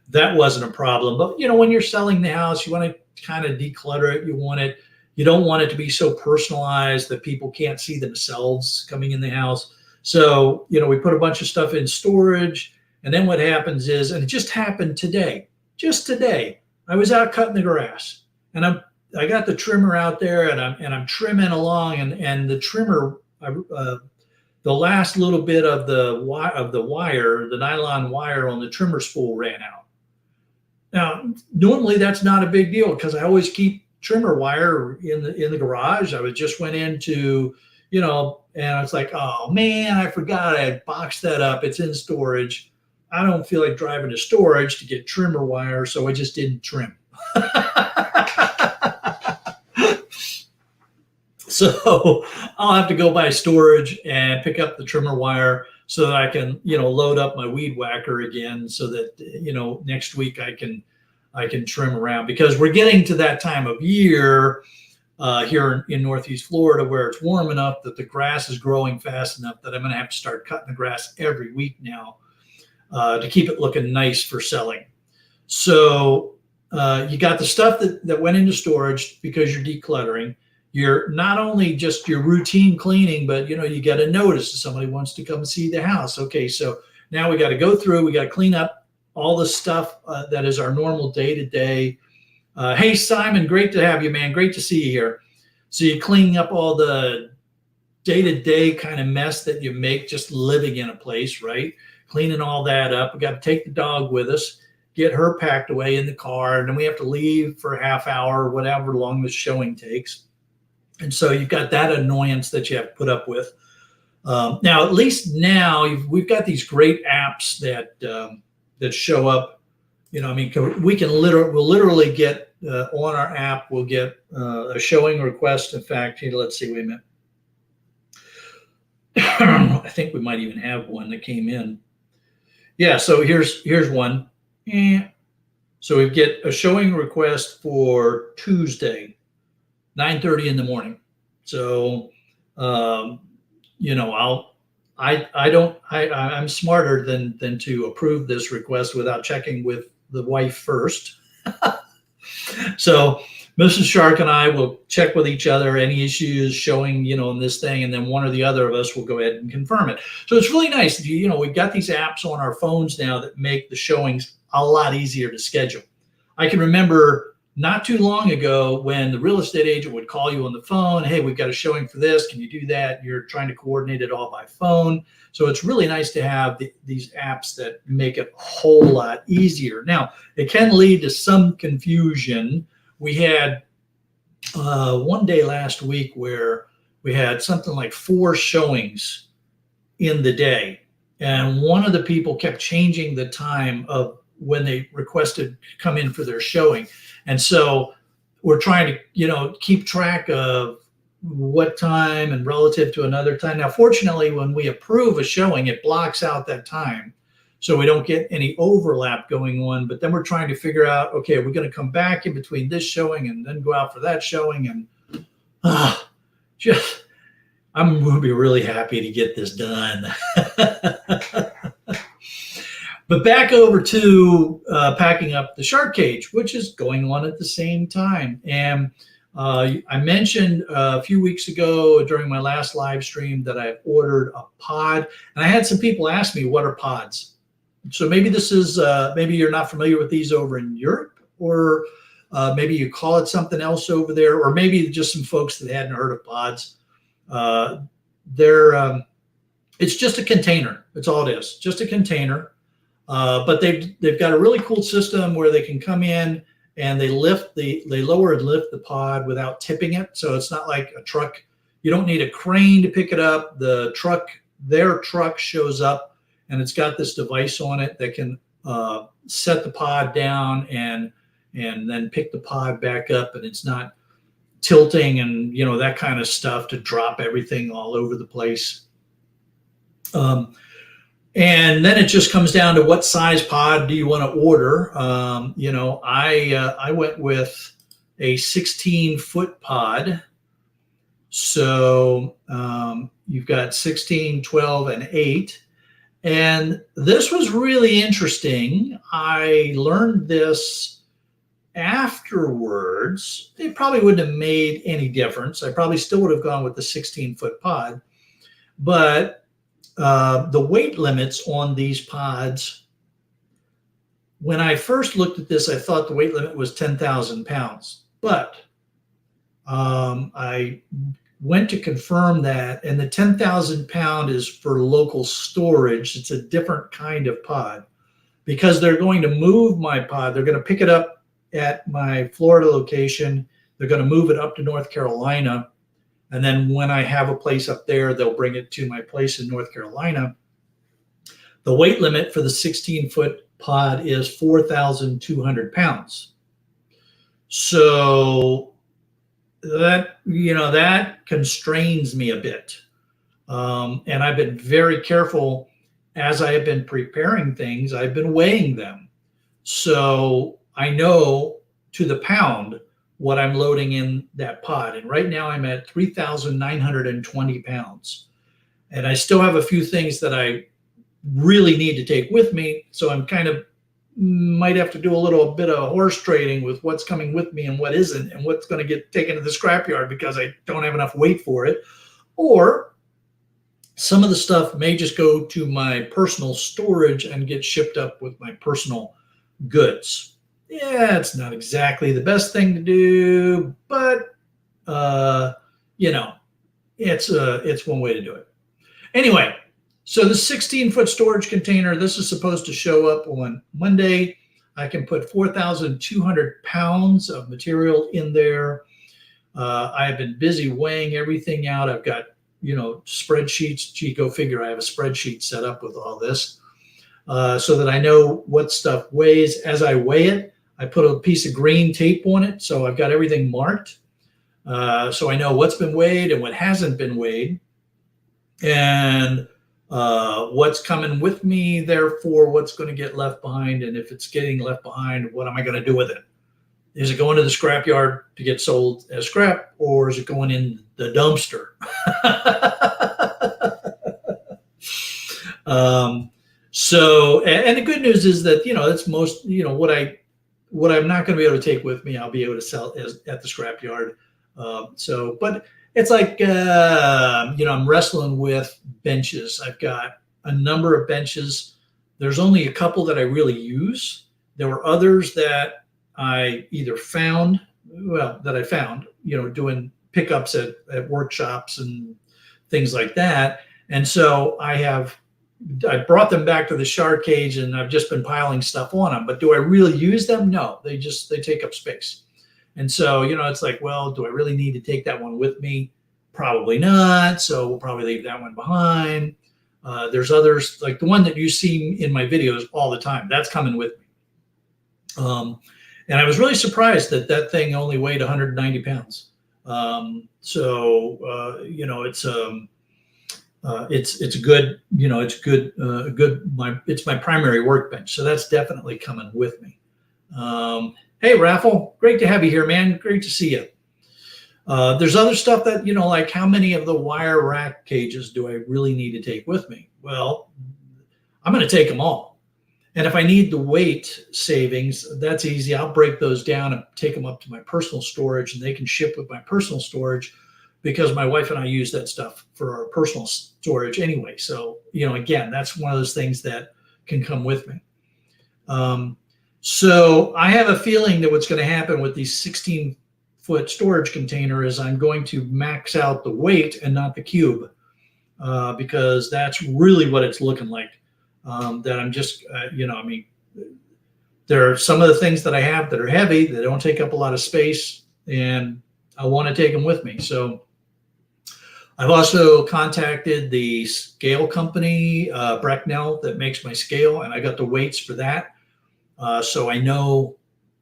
A: that wasn't a problem. But, when you're selling the house, you want to kind of declutter it. You don't want it to be so personalized that people can't see themselves coming in the house. So, we put a bunch of stuff in storage. And then what happens is, and it just happened today, I was out cutting the grass, and I got the trimmer out there, and I'm trimming along, and the trimmer, the last little bit of the wire, the nylon wire on the trimmer spool ran out. Now, normally that's not a big deal because I always keep trimmer wire in the garage. I just went into, and I was like, oh man, I forgot I had boxed that up. It's in storage. I don't feel like driving to storage to get trimmer wire, so I just didn't trim. So I'll have to go by storage and pick up the trimmer wire so that I can, load up my weed whacker again, so that, next week I can trim around, because we're getting to that time of year here in Northeast Florida where it's warm enough that the grass is growing fast enough that I'm going to have to start cutting the grass every week now to keep it looking nice for selling. So you got the stuff that went into storage because you're decluttering. You're not only just your routine cleaning, but you get a notice that somebody wants to come see the house. Okay, so now we got to go through, we got to clean up all the stuff that is our normal day-to-day. Hey, Simon, great to have you, man. Great to see you here. So you're cleaning up all the day-to-day kind of mess that you make just living in a place, right? Cleaning all that up. We got to take the dog with us, get her packed away in the car, and then we have to leave for a half hour or whatever long the showing takes. And so you've got that annoyance that you have to put up with. Now, at least now we've got these great apps that show up. We'll literally get on our app, we'll get a showing request. In fact, here, let's see, wait a minute. I think we might even have one that came in. Yeah, so here's one. So we get a showing request for Tuesday, 9:30 in the morning. So, I'm smarter than to approve this request without checking with the wife first. So Mrs. Shark and I will check with each other, any issues showing, in this thing, and then one or the other of us will go ahead and confirm it. So it's really nice. We've got these apps on our phones now that make the showings a lot easier to schedule. I can remember not too long ago when the real estate agent would call you on the phone. Hey, we've got a showing for this. Can you do that? You're trying to coordinate it all by phone. So it's really nice to have these apps that make it a whole lot easier. Now, it can lead to some confusion. We had one day last week where we had something like 4 showings in the day. And one of the people kept changing the time of when they requested to come in for their showing. And so we're trying to, keep track of what time and relative to another time. Now, fortunately, when we approve a showing, it blocks out that time, so we don't get any overlap going on. But then we're trying to figure out, okay, we're going to come back in between this showing and then go out for that showing. And I'm going to be really happy to get this done. But back over to packing up the shark cage, which is going on at the same time. And I mentioned a few weeks ago during my last live stream that I ordered a pod. And I had some people ask me, what are pods? So maybe this is, maybe you're not familiar with these over in Europe, or maybe you call it something else over there, or maybe just some folks that hadn't heard of pods. It's just a container. That's all it is, just a container. But they've got a really cool system where they can come in and they lower and lift the pod without tipping it. So it's not like a truck. You don't need a crane to pick it up. Their truck shows up and it's got this device on it that can set the pod down and then pick the pod back up, and it's not tilting and that kind of stuff to drop everything all over the place. And then it just comes down to what size pod do you want to order. I went with a 16-foot pod. So you've got 16, 12, and 8. And this was really interesting. I learned this afterwards. It probably wouldn't have made any difference. I probably still would have gone with the 16-foot pod. But the weight limits on these pods, when I first looked at this, I thought the weight limit was 10,000 pounds. But I went to confirm that, and the 10,000 pound is for local storage. It's a different kind of pod because they're going to move my pod. They're going to pick it up at my Florida location. They're going to move it up to North Carolina. And then when I have a place up there, they'll bring it to my place in North Carolina. The weight limit for the 16-foot pod is 4,200 pounds. So that constrains me a bit. And I've been very careful as I have been preparing things. I've been weighing them. So I know to the pound what I'm loading in that pod. And right now I'm at 3,920 pounds. And I still have a few things that I really need to take with me. So I'm kind of, might have to do a little bit of horse trading with what's coming with me and what isn't, and what's going to get taken to the scrapyard because I don't have enough weight for it. Or some of the stuff may just go to my personal storage and get shipped up with my personal goods. Yeah, it's not exactly the best thing to do, but you know, it's one way to do it. Anyway, so the 16-foot storage container, this is supposed to show up on Monday. I can put 4,200 pounds of material in there. I've been busy weighing everything out. I've got, you know, spreadsheets. Gee, go figure, I have a spreadsheet set up with all this so that I know what stuff weighs. As I weigh it, I put a piece of green tape on it, so I've got everything marked. So I know what's been weighed and what hasn't been weighed. And what's coming with me, therefore what's going to get left behind, and if it's getting left behind, what am I going to do with it? Is it going to the scrapyard to get sold as scrap, or is it going in the dumpster? So, and the good news is that, you know, it's most, you know, what I'm not going to be able to take with me, I'll be able to sell at the scrapyard. So, but it's like, you know, I'm wrestling with benches. I've got a number of benches. There's only a couple that I really use. There were others that I either found, you know, doing pickups at workshops and things like that. And so I brought them back to the shark cage, and I've just been piling stuff on them. But do I really use them? No, they take up space. And so, you know, it's like, well, do I really need to take that one with me? Probably not. So we'll probably leave that one behind. There's others, like the one that you see in my videos all the time. That's coming with me. And I was really surprised that thing only weighed 190 pounds. So, you know, it's a good, you know, it's my primary workbench. So that's definitely coming with me. Hey, Raffle, great to have you here, man. Great to see you. There's other stuff that, you know, like how many of the wire rack cages do I really need to take with me? Well, I'm going to take them all. And if I need the weight savings, that's easy. I'll break those down and take them up to my personal storage, and they can ship with my personal storage because my wife and I use that stuff for our personal storage anyway. So, you know, again, that's one of those things that can come with me. So I have a feeling that what's going to happen with these 16-foot storage container is I'm going to max out the weight and not the cube, because that's really what it's looking like. That I'm just, you know, I mean, there are some of the things that I have that are heavy, that don't take up a lot of space, and I want to take them with me. So I've also contacted the scale company, Bracknell, that makes my scale, and I got the weights for that. So I know,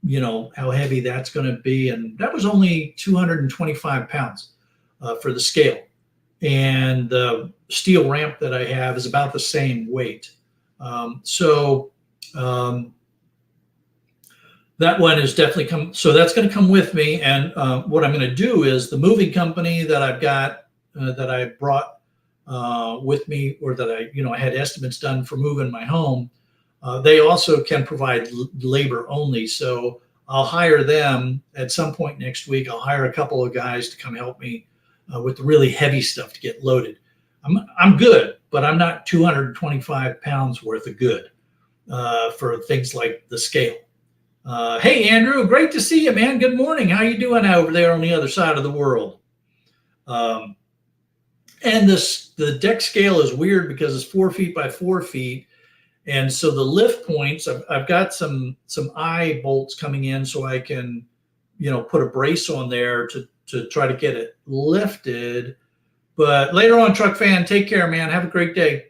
A: you know, how heavy that's going to be. And that was only 225 pounds for the scale. And the steel ramp that I have is about the same weight. So that one is definitely so that's going to come with me. And what I'm going to do is the moving company that I've got, that I brought with me, or that I had estimates done for moving my home, they also can provide labor only. So I'll hire them at some point next week. I'll hire a couple of guys to come help me with the really heavy stuff to get loaded. I'm good, but I'm not 225 pounds worth of good for things like the scale. Hey, Andrew, great to see you, man. Good morning. How you doing over there on the other side of the world? And the deck scale is weird because it's 4 feet by 4 feet. And so the lift points, I've got some eye bolts coming in so I can, put a brace on there to try to get it lifted. But later on, Truck Fan, take care, man. Have a great day.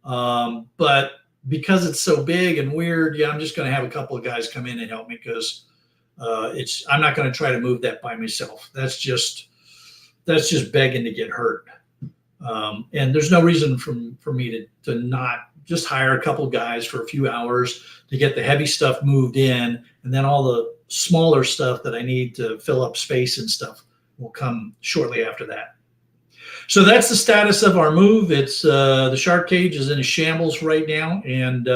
A: But because it's so big and weird, I'm just going to have a couple of guys come in and help me, because I'm not going to try to move that by myself. That's just begging to get hurt. And there's no reason for me to not just hire a couple of guys for a few hours to get the heavy stuff moved in, and then all the smaller stuff that I need to fill up space and stuff will come shortly after that. So that's the status of our move. It's the shark cage is in a shambles right now, and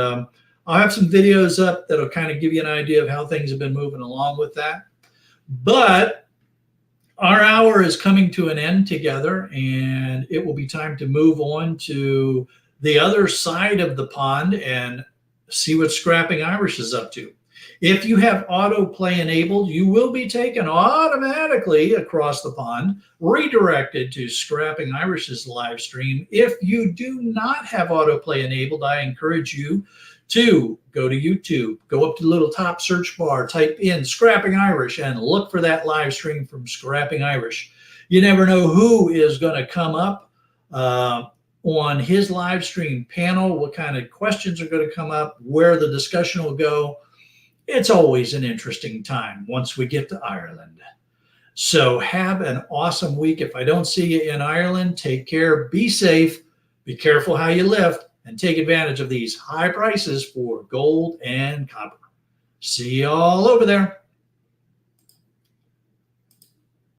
A: I'll have some videos up that'll kind of give you an idea of how things have been moving along with that. But our hour is coming to an end together, and it will be time to move on to the other side of the pond and see what Scrapping Irish is up to. If you have autoplay enabled, you will be taken automatically across the pond, redirected to Scrapping Irish's live stream. If you do not have autoplay enabled, I encourage you to go to YouTube, go up to the little top search bar, type in Scrapping Irish, and look for that live stream from Scrapping Irish. You never know who is going to come up on his live stream panel, what kind of questions are going to come up, where the discussion will go. It's always an interesting time once we get to Ireland. So have an awesome week. If I don't see you in Ireland, take care, be safe, be careful how you lift, and take advantage of these high prices for gold and copper. See you all over there.